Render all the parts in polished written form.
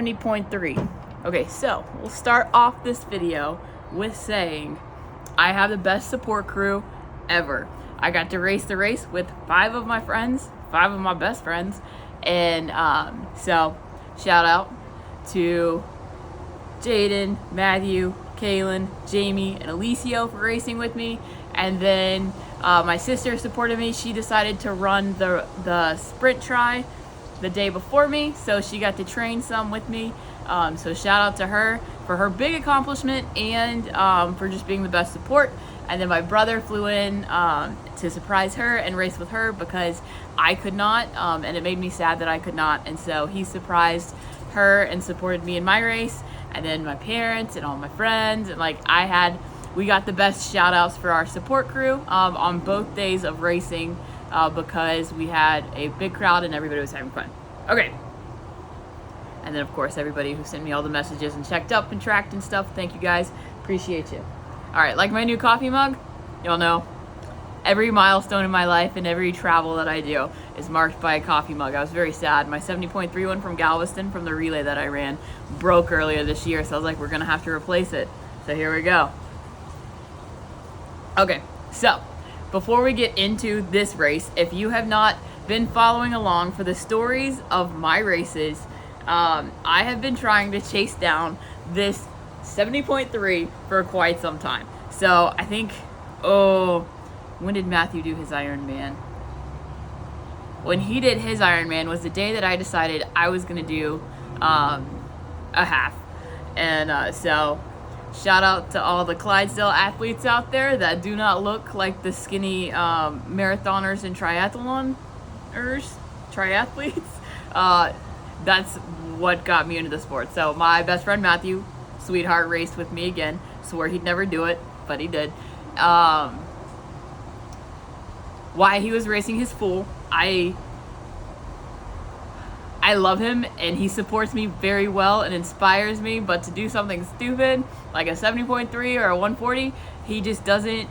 70.3. Okay, so we'll start off this video with saying I have the best support crew ever. I got to race the race with 5 of my friends, 5 of my best friends, and so shout out to Jaden, Matthew, Kaylin, Jamie, and Alicio for racing with me. And then my sister supported me. She decided to run the sprint try the day before me, so she got to train some with me. So shout out to her for her big accomplishment and for just being the best support. And then my brother flew in to surprise her and race with her because I could not, and it made me sad that I could not. And so he surprised her and supported me in my race. And then my parents and all my friends, and we got the best shout outs for our support crew on both days of racing because we had a big crowd and everybody was having fun. Okay. And then of course everybody who sent me all the messages and checked up and tracked and stuff, thank you guys, appreciate you. Alright, like my new coffee mug, y'all know every milestone in my life and every travel that I do is marked by a coffee mug. I was very sad. My 70.3 one from Galveston from the relay that I ran broke earlier this year, so I was like, we're gonna have to replace it. So here we go. Okay, so before we get into this race, if you have not been following along for the stories of my races, I have been trying to chase down this 70.3 for quite some time. So I think, when did Matthew do his Ironman? When he did his Ironman was the day that I decided I was going to do a half. And so shout out to all the Clydesdale athletes out there that do not look like the skinny marathoners and triathletes. That's what got me into the sport. So my best friend Matthew, sweetheart, raced with me again. Swore he'd never do it, but he did. Why he was racing his fool, I love him and he supports me very well and inspires me, but to do something stupid like a 70.3 or a 140, he just doesn't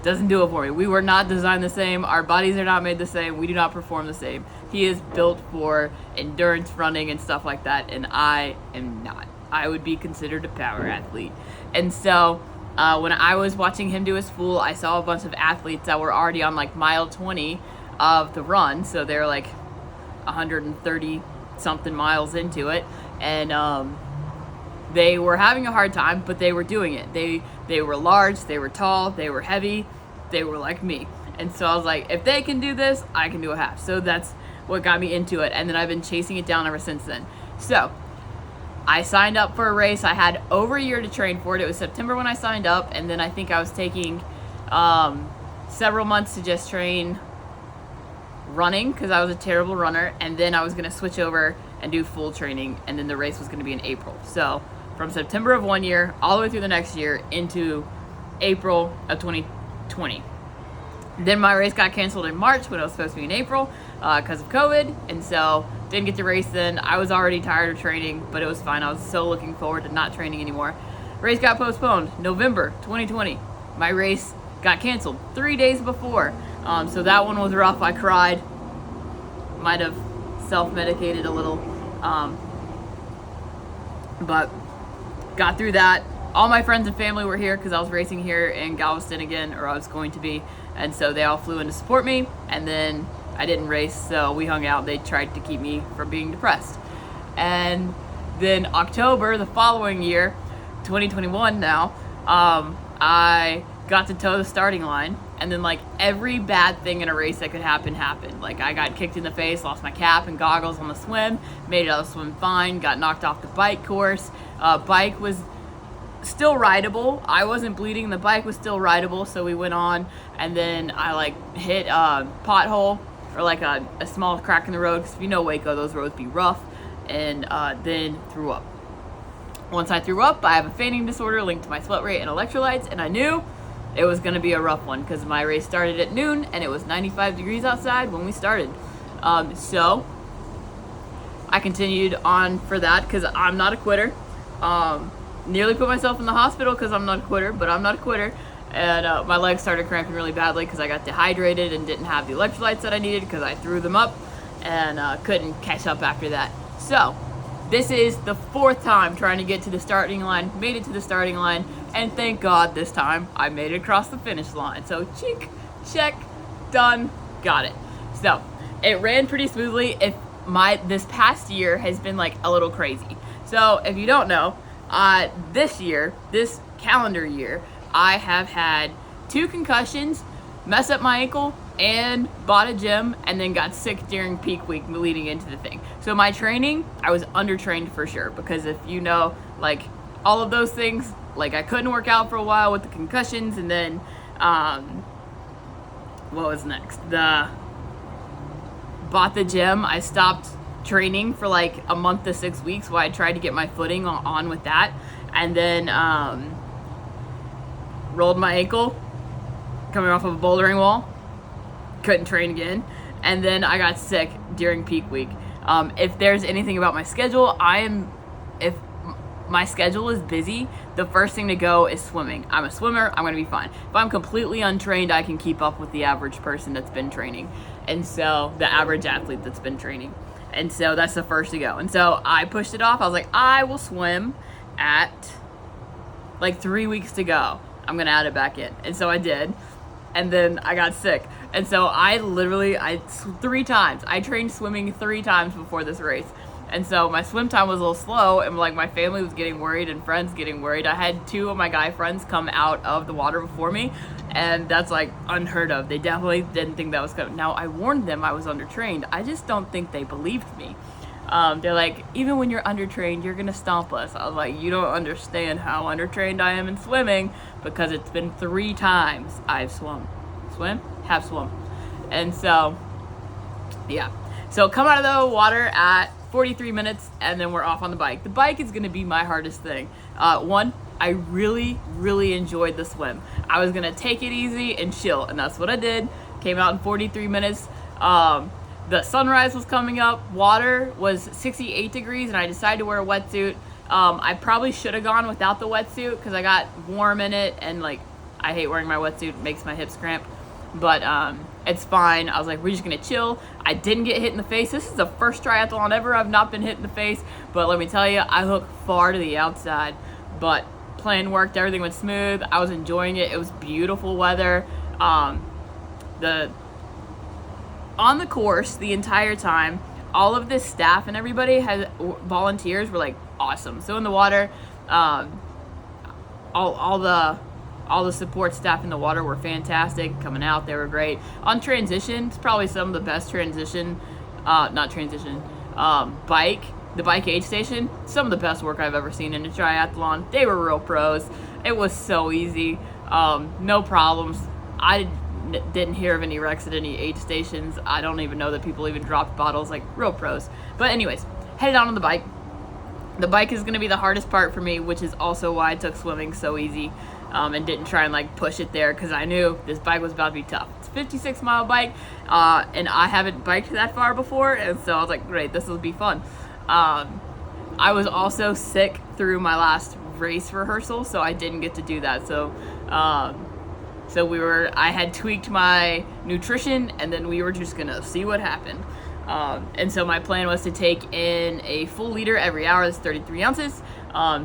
do it for me. We were not designed the same. Our bodies are not made the same. We do not perform the same. He is built for endurance running and stuff like that, and I am not. I would be considered a power athlete. And so when I was watching him do his fool, I saw a bunch of athletes that were already on like mile 20 of the run, so they're like 130 something miles into it, and they were having a hard time, but they were doing it. They were large, they were tall, they were heavy, they were like me. And so I was like, if they can do this, I can do a half. So that's what got me into it, and then I've been chasing it down ever since then. So I signed up for a race. I had over a year to train for it. It was September when I signed up, and then I think I was taking several months to just train running because I was a terrible runner, and then I was going to switch over and do full training, and then the race was going to be in April. So from September of one year all the way through the next year into April of 2020. Then my race got canceled in March when it was supposed to be in April because of COVID, and so didn't get to race then. I was already tired of training, but it was fine. I was so looking forward to not training anymore. Race got postponed November 2020. My race got canceled 3 days before, so that one was rough. I cried, might have self-medicated a little, but got through that. All my friends and family were here because I was racing here in Galveston again, or I was going to be, and so they all flew in to support me, and then I didn't race, so we hung out. They tried to keep me from being depressed. And then October the following year, 2021 now, I got to toe the starting line, and then like every bad thing in a race that could happen happened. Like I got kicked in the face, lost my cap and goggles on the swim, made it out of the swim fine, got knocked off the bike course. Bike was still rideable. I wasn't bleeding, the bike was still rideable, so we went on, and then I like hit a pothole or like a small crack in the road, because if you know Waco, those roads be rough, and then threw up. Once I threw up, I have a fainting disorder linked to my sweat rate and electrolytes, and I knew it was going to be a rough one because my race started at noon and it was 95 degrees outside when we started. So I continued on for that because I'm not a quitter. Nearly put myself in the hospital because I'm not a quitter, but I'm not a quitter. And my legs started cramping really badly because I got dehydrated and didn't have the electrolytes that I needed because I threw them up and couldn't catch up after that. So This is the 4th time trying to get to the starting line, made it to the starting line, and thank God this time I made it across the finish line. So check, done, got it. So it ran pretty smoothly. This past year has been like a little crazy. So if you don't know, this calendar year, I have had 2 concussions, mess up my ankle, and bought a gym, and then got sick during peak week leading into the thing. So my training, I was undertrained for sure, because if you know, like, all of those things, like, I couldn't work out for a while with the concussions, and then, what was next? Bought the gym. I stopped training for like a month to 6 weeks while I tried to get my footing on with that, and then rolled my ankle coming off of a bouldering wall, couldn't train again, and then I got sick during peak week. If there's anything about my schedule, if my schedule is busy, the first thing to go is swimming. I'm a swimmer, I'm gonna be fine. If I'm completely untrained, I can keep up with the average person that's been training, and so the average athlete that's been training. And so that's the first to go. And so I pushed it off. I was like, I will swim at like 3 weeks to go. I'm going to add it back in. And so I did. And then I got sick. And so I 3 times. I trained swimming 3 times before this race. And so my swim time was a little slow, and like my family was getting worried and friends getting worried. I had 2 of my guy friends come out of the water before me, and that's like unheard of. They definitely didn't think that was coming. Now, I warned them I was undertrained. I just don't think they believed me. They're like, even when you're undertrained, you're gonna stomp us. I was like, you don't understand how undertrained I am in swimming, because it's been 3 times I've swum. And so, yeah. So come out of the water at 43 minutes, and then we're off on the bike. The bike is going to be my hardest thing. One, I really enjoyed the swim. I was going to take it easy and chill, and that's what I did. Came out in 43 minutes. The sunrise was coming up. Water was 68 degrees, and I decided to wear a wetsuit. I probably should have gone without the wetsuit because I got warm in it, and like, I hate wearing my wetsuit. It makes my hips cramp. But it's fine. I was like, we're just gonna chill. I didn't get hit in the face. This is the first triathlon ever I've not been hit in the face, but let me tell you, I hooked far to the outside. But plan worked, everything went smooth. I was enjoying it. It was beautiful weather. On the course the entire time, all of this staff and everybody had volunteers were like awesome. So in the water, all the support staff in the water were fantastic. Coming out, they were great. On transition, it's probably some of the best the bike aid station, some of the best work I've ever seen in a triathlon. They were real pros. It was so easy. No problems. I didn't hear of any wrecks at any aid stations. I don't even know that people even dropped bottles, like real pros. But anyways, headed out on the bike. The bike is going to be the hardest part for me, which is also why I took swimming so easy. And didn't try and like push it there, because I knew this bike was about to be tough. It's a 56-mile bike, and I haven't biked that far before, and so I was like, great, this will be fun. I was also sick through my last race rehearsal, so I didn't get to do that. So I had tweaked my nutrition, and then we were just gonna see what happened. And so my plan was to take in a full liter every hour. That's 33 ounces.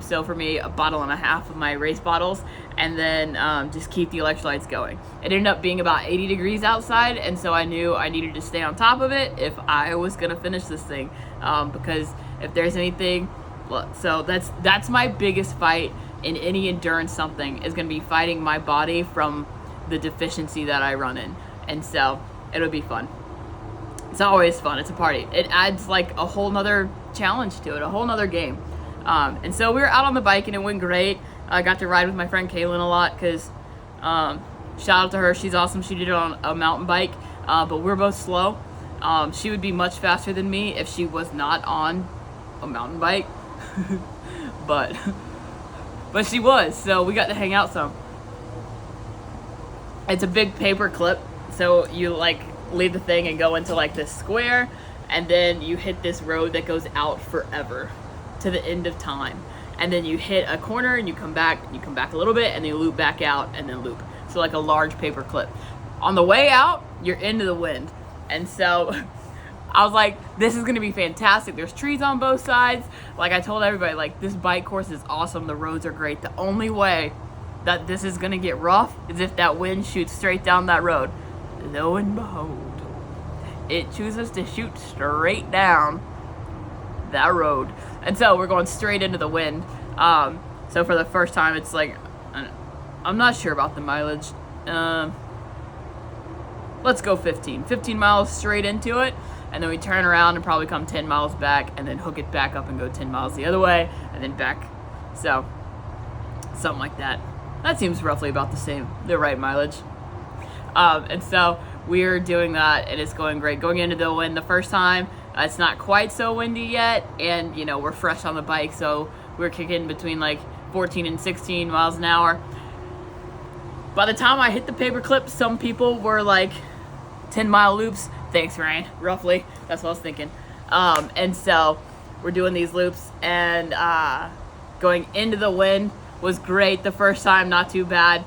So for me, 1.5 bottles of my race bottles, and then just keep the electrolytes going. It ended up being about 80 degrees outside, and so I knew I needed to stay on top of it if I was gonna finish this thing, because if there's anything, look, so that's my biggest fight in any endurance something, is gonna be fighting my body from the deficiency that I run in, and so it'll be fun. It's always fun. It's a party. It adds like a whole nother challenge to it, a whole nother game. And so we were out on the bike, and it went great. I got to ride with my friend Kaylin a lot, because shout out to her. She's awesome. She did it on a mountain bike, but we're both slow. She would be much faster than me if she was not on a mountain bike, but she was, so we got to hang out some. It's a big paper clip, so you like leave the thing and go into like this square, and then you hit this road that goes out forever to the end of time, and then you hit a corner and you come back a little bit, and then you loop back out and then loop. So like a large paper clip. On the way out, you're into the wind, and so I was like, this is gonna be fantastic. There's trees on both sides. Like I told everybody, like this bike course is awesome. The roads are great. The only way that this is gonna get rough is if that wind shoots straight down that road. Lo and behold, it chooses to shoot straight down that road. And so we're going straight into the wind. So for the first time, it's like, I'm not sure about the mileage. Let's go 15 miles straight into it, and then we turn around and probably come 10 miles back, and then hook it back up and go 10 miles the other way, and then back. So something like that. That seems roughly about the right mileage. And so we're doing that, and it's going great. Going into the wind the first time, it's not quite so windy yet, and you know, we're fresh on the bike, so we're kicking between like 14 and 16 miles an hour. By the time I hit the paperclip, some people were like 10-mile loops. Thanks, Ryan. Roughly. That's what I was thinking. And so we're doing these loops, and going into the wind was great the first time, not too bad.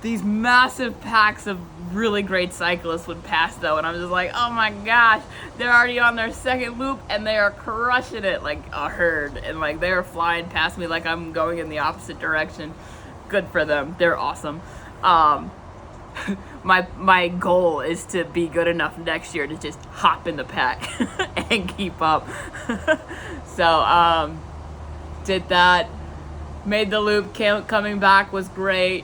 These massive packs of really great cyclists would pass though, and I'm just like, oh my gosh, they're already on their second loop and they are crushing it like a herd, and like they're flying past me like I'm going in the opposite direction. Good for them. They're awesome. My goal is to be good enough next year to just hop in the pack and keep up. So did that, made the loop, coming back was great.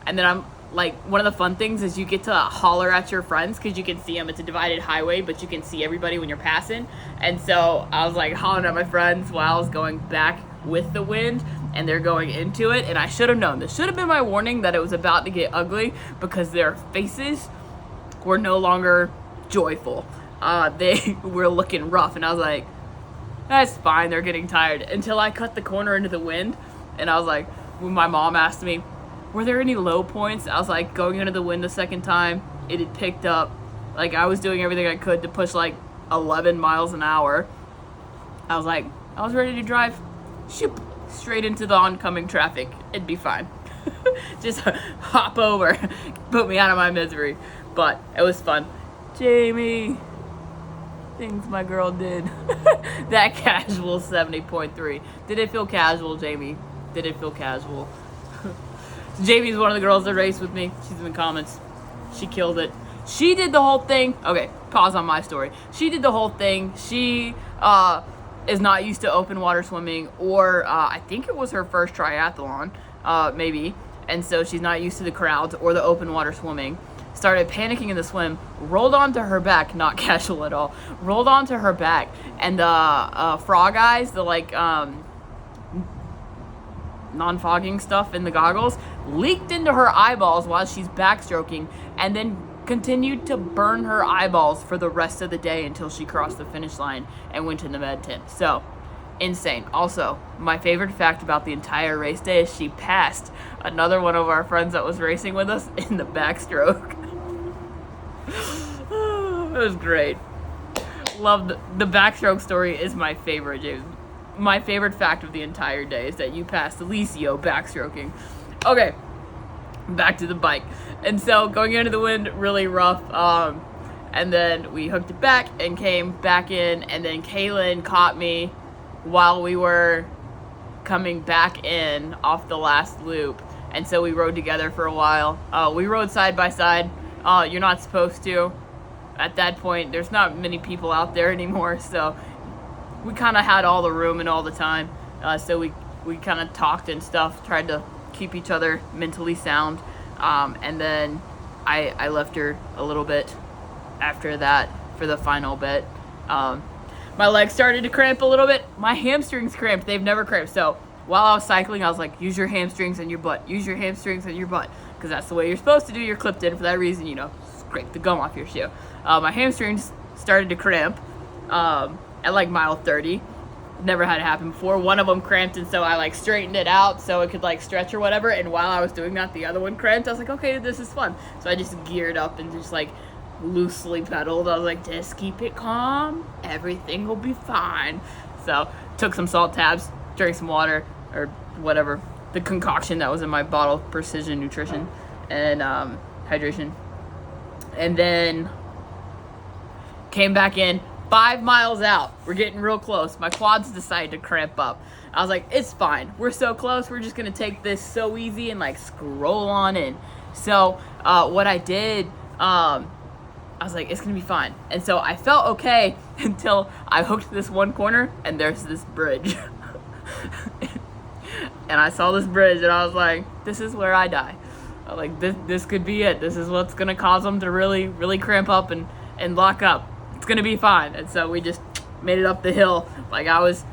And then I'm like, one of the fun things is you get to holler at your friends because you can see them. It's a divided highway, but you can see everybody when you're passing. And so I was like hollering at my friends while I was going back with the wind, and they're going into it. And I should have known. This should have been my warning that it was about to get ugly, because their faces were no longer joyful. They were looking rough, and I was like, that's fine, they're getting tired. Until I cut the corner into the wind, and I was like, when my mom asked me, were there any low points? I was like, going into the wind the second time, it had picked up. Like, I was doing everything I could to push like 11 miles an hour. I was like, I was ready to drive shoop, straight into the oncoming traffic. It'd be fine. Just hop over, put me out of my misery. But it was fun. Jamie, things my girl did. That casual 70.3. Did it feel casual, Jamie? Did it feel casual? Jamie's one of the girls that raced with me. She's in the comments. She killed it. She did the whole thing. Okay, pause on my story. She did the whole thing. She is not used to open water swimming, or I think it was her first triathlon, maybe. And so she's not used to the crowds or the open water swimming. Started panicking in the swim, rolled onto her back, not casual at all, rolled onto her back, and the frog eyes, the like non-fogging stuff in the goggles, leaked into her eyeballs while she's backstroking, and then continued to burn her eyeballs for the rest of the day until she crossed the finish line and went in the med tent. So, insane. Also, my favorite fact about the entire race day is she passed another one of our friends that was racing with us in the backstroke. It was great. Love the backstroke story is my favorite, James. My favorite fact of the entire day is that you passed Alicio backstroking. Okay, back to the bike. And so going into the wind, really rough. And then we hooked it back and came back in. And then Kaylin caught me while we were coming back in off the last loop. And so we rode together for a while. We rode side by side. You're not supposed to. At that point, there's not many people out there anymore. So we kind of had all the room and all the time. So we kind of talked and stuff, tried to keep each other mentally sound. And then I left her a little bit after that for the final bit. My legs started to cramp a little bit. My hamstrings cramped. They've never cramped. So while I was cycling, I was like, use your hamstrings and your butt. Use your hamstrings and your butt. Because that's the way you're supposed to do. You're clipped in for that reason, you know. Scrape the gum off your shoe. My hamstrings started to cramp at like mile 30. Never had it happen before. One of them cramped, and so I like straightened it out so it could like stretch or whatever. And while I was doing that, the other one cramped. I was like, okay, this is fun. So I just geared up and just like loosely pedaled. I was like, just keep it calm. Everything will be fine. So took some salt tabs, drank some water or whatever, the concoction that was in my bottle, Precision Nutrition and hydration. And then Came back in 5 miles out. We're getting real close. My quads decided to cramp up. I was like, it's fine. We're so close. We're just going to take this so easy and like scroll on in. So what I did, I was like, it's going to be fine. And so I felt okay until I hooked this one corner and there's this bridge. And I saw this bridge and I was like, this is where I die. I was like, this could be it. This is what's going to cause them to really, really cramp up and lock up. It's going to be fine. And so we just made it up the hill. Like I was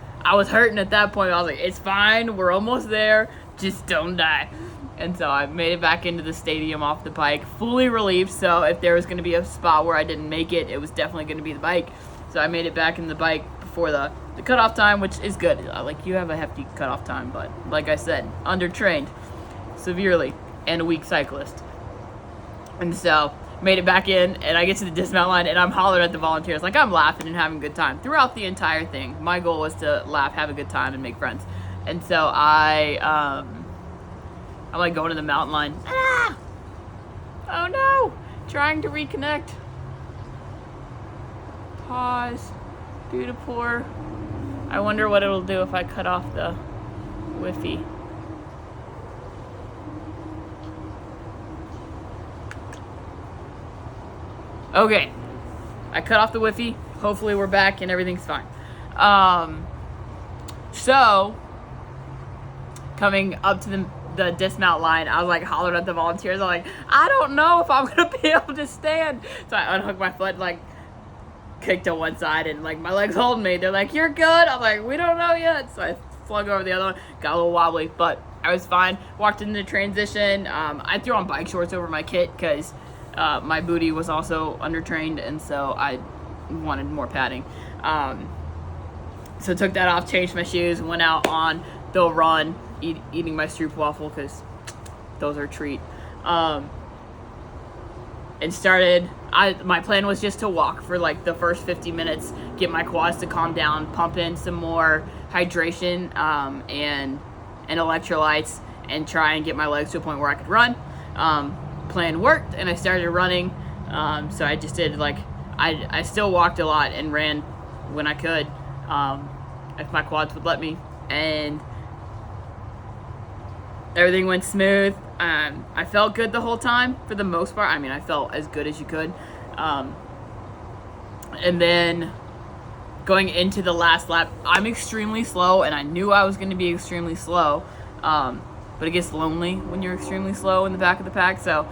hurting at that point. I was like, it's fine. We're almost there. Just don't die. And so I made it back into the stadium off the bike, fully relieved. So if there was going to be a spot where I didn't make it, it was definitely going to be the bike. So I made it back in the bike before the cutoff time, which is good. Like, you have a hefty cutoff time, but like I said, undertrained severely and a weak cyclist. And so made it back in, and I get to the dismount line, and I'm hollering at the volunteers. Like, I'm laughing and having a good time throughout the entire thing. My goal was to laugh, have a good time, and make friends. And so I'm like going to the mountain line. Ah! Oh no! Trying to reconnect. Pause. Due to poor. I wonder what it'll do if I cut off the Wi-Fi. Okay. I cut off the Wi-Fi. Hopefully we're back and everything's fine. So, coming up to the dismount line, I was like hollering at the volunteers. I'm like, I don't know if I'm gonna be able to stand. So I unhooked my foot, like kicked to one side, and like my legs holding me. They're like, you're good. I'm like, we don't know yet. So I flung over the other one, got a little wobbly, but I was fine. Walked into the transition. I threw on bike shorts over my kit because my booty was also undertrained, and so I wanted more padding. So took that off, changed my shoes, went out on the run, eating my stroopwafel because those are a treat. And started, my plan was just to walk for like the first 50 minutes, get my quads to calm down, pump in some more hydration and electrolytes, and try and get my legs to a point where I could run. Plan worked, and I started running. So I just did like, I still walked a lot and ran when I could, if my quads would let me, and everything went smooth. I felt good the whole time for the most part. I mean, I felt as good as you could. And then going into the last lap, I'm extremely slow, and I knew I was going to be extremely slow. But it gets lonely when you're extremely slow in the back of the pack. So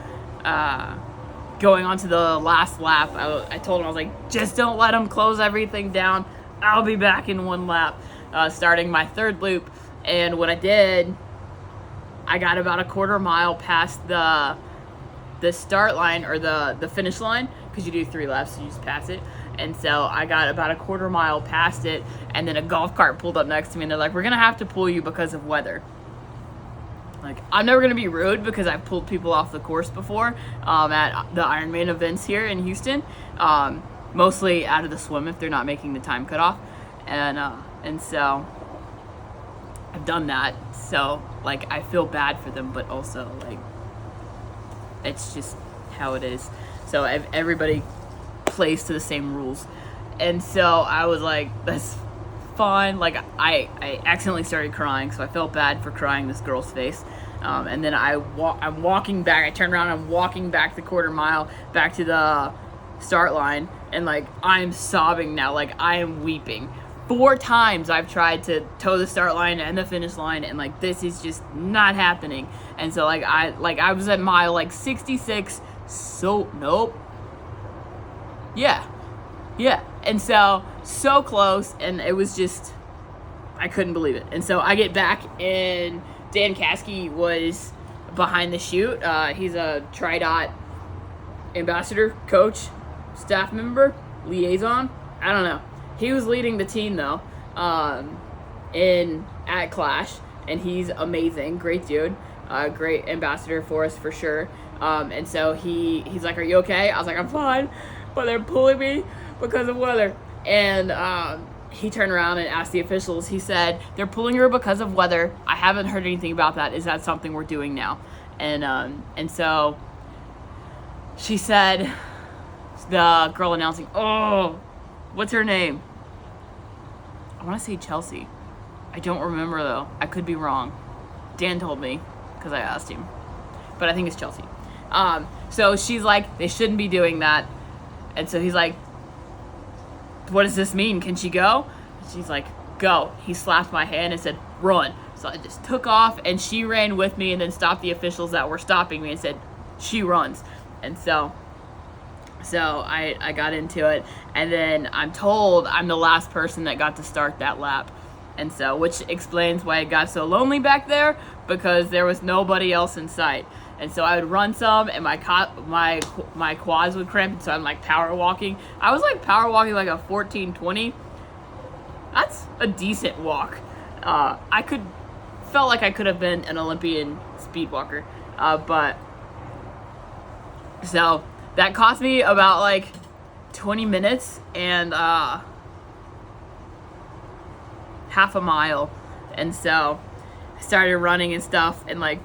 going on to the last lap, I told him, I was like, just don't let them close everything down. I'll be back in one lap, starting my third loop. And what I did, I got about a quarter mile past the start line, or the finish line, because you do 3 laps, so you just pass it. And so I got about a quarter mile past it, and then a golf cart pulled up next to me, and they're like, we're gonna have to pull you because of weather. Like, I'm never gonna be rude because I've pulled people off the course before at the Ironman events here in Houston, mostly out of the swim if they're not making the time cutoff, and so I've done that. So like, I feel bad for them, but also like, it's just how it is. So everybody plays to the same rules, and so I was like, that's fine. Like, I accidentally started crying, so I felt bad for crying this girl's face. And then I'm walking back. I turn around. I'm walking back the quarter mile back to the start line, and like, I'm sobbing now. Like, I am weeping. 4 times I've tried to toe the start line and the finish line, and like, this is just not happening. And so like, I was at mile like 66. So nope. Yeah. And so close, and it was just, I couldn't believe it. And so I get back, and Dan Caskey was behind the chute. He's a TriDot ambassador, coach, staff member, liaison. I don't know. He was leading the team though, at Clash, and he's amazing, great dude, great ambassador for us for sure. And so he's like, "Are you okay?" I was like, "I'm fine, but they're pulling me because of weather." And he turned around and asked the officials. He said, "They're pulling her because of weather. I haven't heard anything about that. Is that something we're doing now?" And so she said, the girl announcing, "Oh, What's her name? I want to say Chelsea. I don't remember though. I could be wrong. Dan told me because I asked him, but I think it's Chelsea. So she's like, they shouldn't be doing that, and so he's like, what does this mean? Can she go? And she's like, go. He slapped my hand and said, run. So I just took off, and she ran with me and then stopped the officials that were stopping me and said, she runs. And so I got into it, and then I'm told I'm the last person that got to start that lap. And so, which explains why it got so lonely back there, because there was nobody else in sight. And so I would run some, and my quads would cramp, and so I'm like power walking. I was like power walking like a 14:20. That's a decent walk. Felt like I could have been an Olympian speed walker. But so that cost me about like 20 minutes and half a mile. And so I started running and stuff, and like,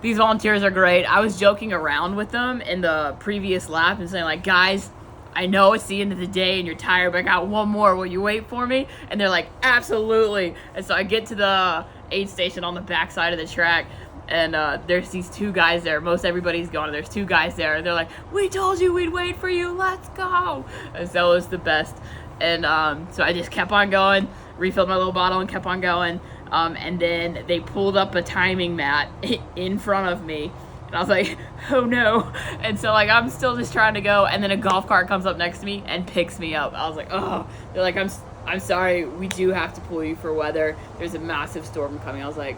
these volunteers are great. I was joking around with them in the previous lap and saying like, guys, I know it's the end of the day and you're tired, but I got one more. Will you wait for me? And they're like, absolutely. And so I get to the aid station on the back side of the track, and there's these two guys there. Most everybody's gone. There's two guys there, and they're like, we told you we'd wait for you. Let's go. And so it was the best. And so I just kept on going, refilled my little bottle and kept on going. And then they pulled up a timing mat in front of me, and I was like, oh no. And so like, I'm still just trying to go, and then a golf cart comes up next to me and picks me up. I was like, oh. They're like, I'm sorry, we do have to pull you for weather. There's a massive storm coming. I was like,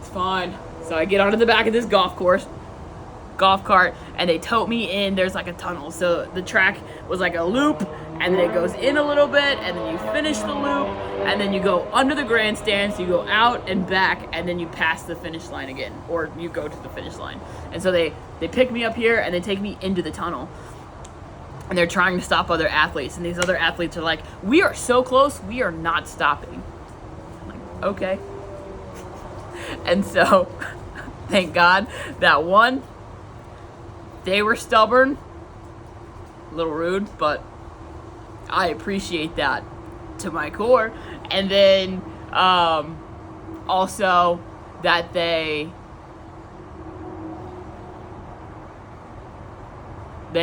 it's fine. So I get onto the back of this golf cart, and they tote me in. There's like a tunnel, so the track was like a loop, and then it goes in a little bit, and then you finish the loop, and then you go under the grandstands, you go out and back, and then you pass the finish line again, or you go to the finish line. And so they pick me up here, and they take me into the tunnel, and they're trying to stop other athletes, and these other athletes are like, we are so close, we are not stopping. I'm like, okay. And so thank God that one, they were stubborn, a little rude, but I appreciate that to my core. And then also that they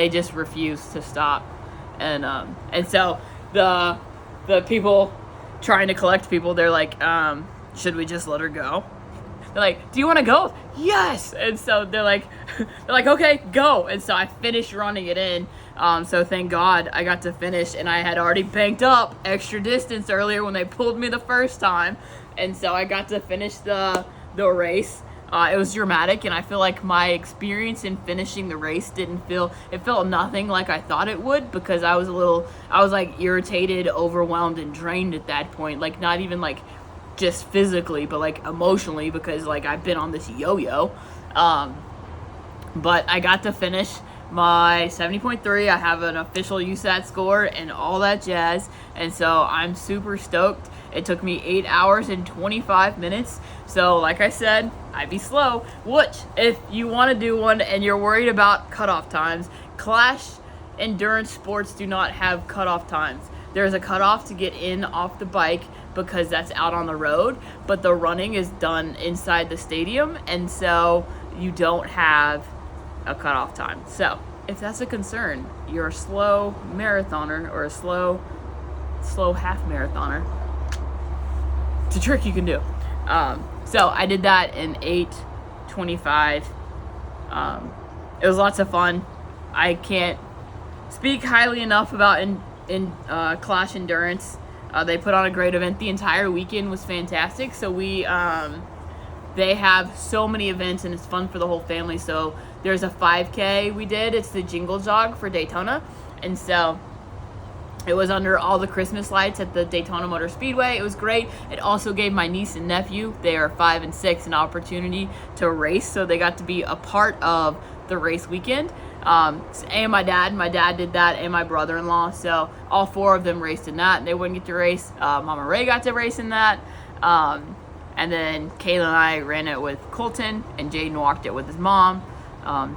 just refused to stop. And so the people trying to collect people, they're like, should we just let her go? They're like, do you want to go? Yes. And so they're like, okay, go. And so I finished running it in. So thank God I got to finish, and I had already banked up extra distance earlier when they pulled me the first time. And so I got to finish the race. It was dramatic, and I feel like my experience in finishing the race felt nothing like I thought it would, because I was like irritated, overwhelmed, and drained at that point. Like, not even like just physically, but like emotionally, because like I've been on this yo-yo. But I got to finish my 70.3. I have an official USAT score and all that jazz, and so I'm super stoked. It took me 8 hours and 25 minutes. So like I said, I'd be slow, which if you want to do one and you're worried about cutoff times, Clash endurance sports do not have cutoff times. There's a cutoff to get in off the bike, because that's out on the road, but the running is done inside the stadium, and so you don't have a cutoff time. So if that's a concern, you're a slow marathoner or a slow half marathoner, it's a trick you can do. So I did that in 8:25. It was lots of fun. I can't speak highly enough about in Clash Endurance. They put on a great event. The entire weekend was fantastic. So they have so many events, and it's fun for the whole family. So there's a 5K we did. It's the Jingle Jog for Daytona. And so it was under all the Christmas lights at the Daytona Motor Speedway. It was great. It also gave my niece and nephew, they are 5 and 6, an opportunity to race. So they got to be a part of the race weekend. And my dad did that, and my brother-in-law. So all 4 of them raced in that, and they wouldn't get to race. Mama Ray got to race in that. And then Kayla and I ran it with Colton, and Jaden walked it with his mom.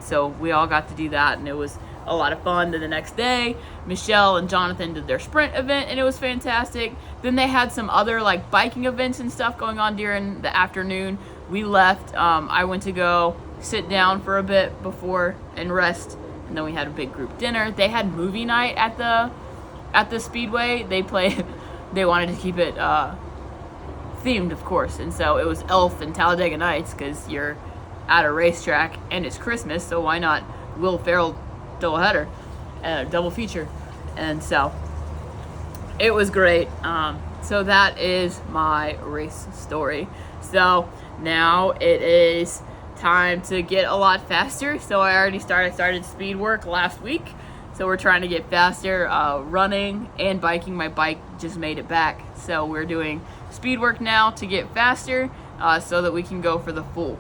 So we all got to do that, and it was a lot of fun. Then the next day, Michelle and Jonathan did their sprint event, and it was fantastic. Then they had some other like biking events and stuff going on during the afternoon. We left. I went to go sit down for a bit before and rest, and then we had a big group dinner. They had movie night at the Speedway. They wanted to keep it themed, of course, and so it was Elf and Talladega Nights because you're at a racetrack and it's Christmas, so why not Will Ferrell doubleheader, double feature. And so it was great. So that is my race story. So now it is time to get a lot faster. So I started speed work last week, so we're trying to get faster, running and biking. My bike just made it back, so we're doing speed work now to get faster, so that we can go for the full.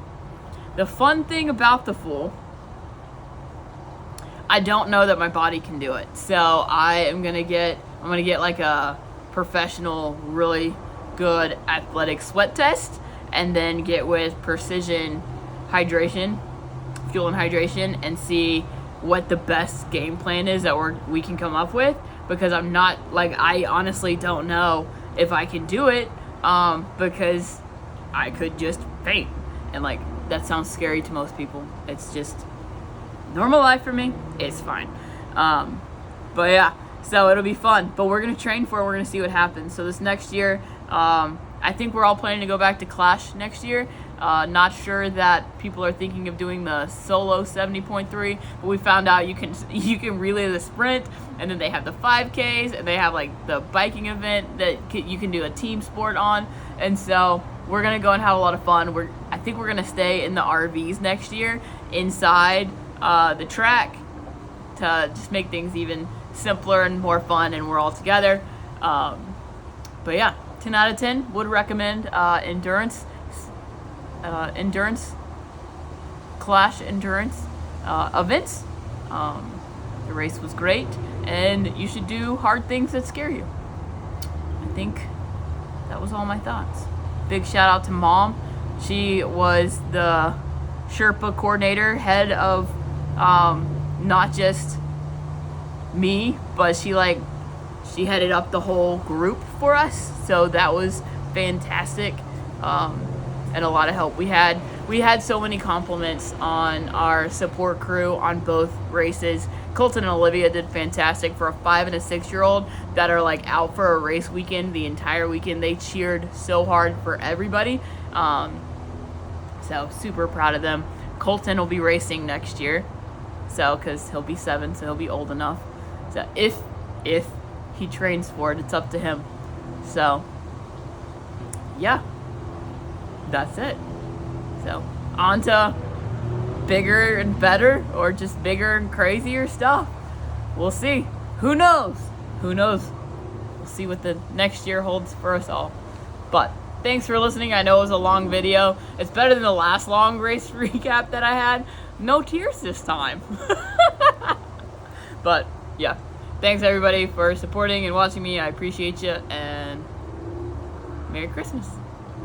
The fun thing about the full, I don't know that my body can do it. So I'm gonna get like a professional, really good athletic sweat test, and then get with precision hydration, fuel and hydration, and see what the best game plan is that we can come up with, because I honestly don't know if I can do it, because I could just faint, and like that sounds scary to most people. It's just normal life for me. It's fine. But yeah, so it'll be fun. But we're gonna train for it. We're gonna see what happens. So this next year, I think we're all planning to go back to Clash next year. Not sure that people are thinking of doing the solo 70.3, but we found out you can relay the sprint, and then they have the 5Ks, and they have like the biking event that you can do a team sport on. And so we're gonna go and have a lot of fun. I think we're gonna stay in the RVs next year inside the track to just make things even simpler and more fun, and we're all together. But yeah, 10 out of 10 would recommend endurance Clash endurance events. The race was great, and you should do hard things that scare you. I think that was all my thoughts. Big shout out to Mom. She was the Sherpa coordinator, head of not just me, but she headed up the whole group for us. So that was fantastic, and a lot of help. We had so many compliments on our support crew on both races. Colton and Olivia did fantastic for a 5 and a 6-year-old that are like out for a race weekend the entire weekend. They cheered so hard for everybody. So super proud of them. Colton will be racing next year, so because he'll be 7, so he'll be old enough. So if he trains for it, it's up to him. So yeah, that's it. So on to bigger and better, or just bigger and crazier stuff. We'll see. Who knows? We'll see what the next year holds for us all. But thanks for listening. I know it was a long video. It's better than the last long race recap that I had. No tears this time. But yeah, thanks everybody for supporting and watching me. I appreciate you, and Merry Christmas.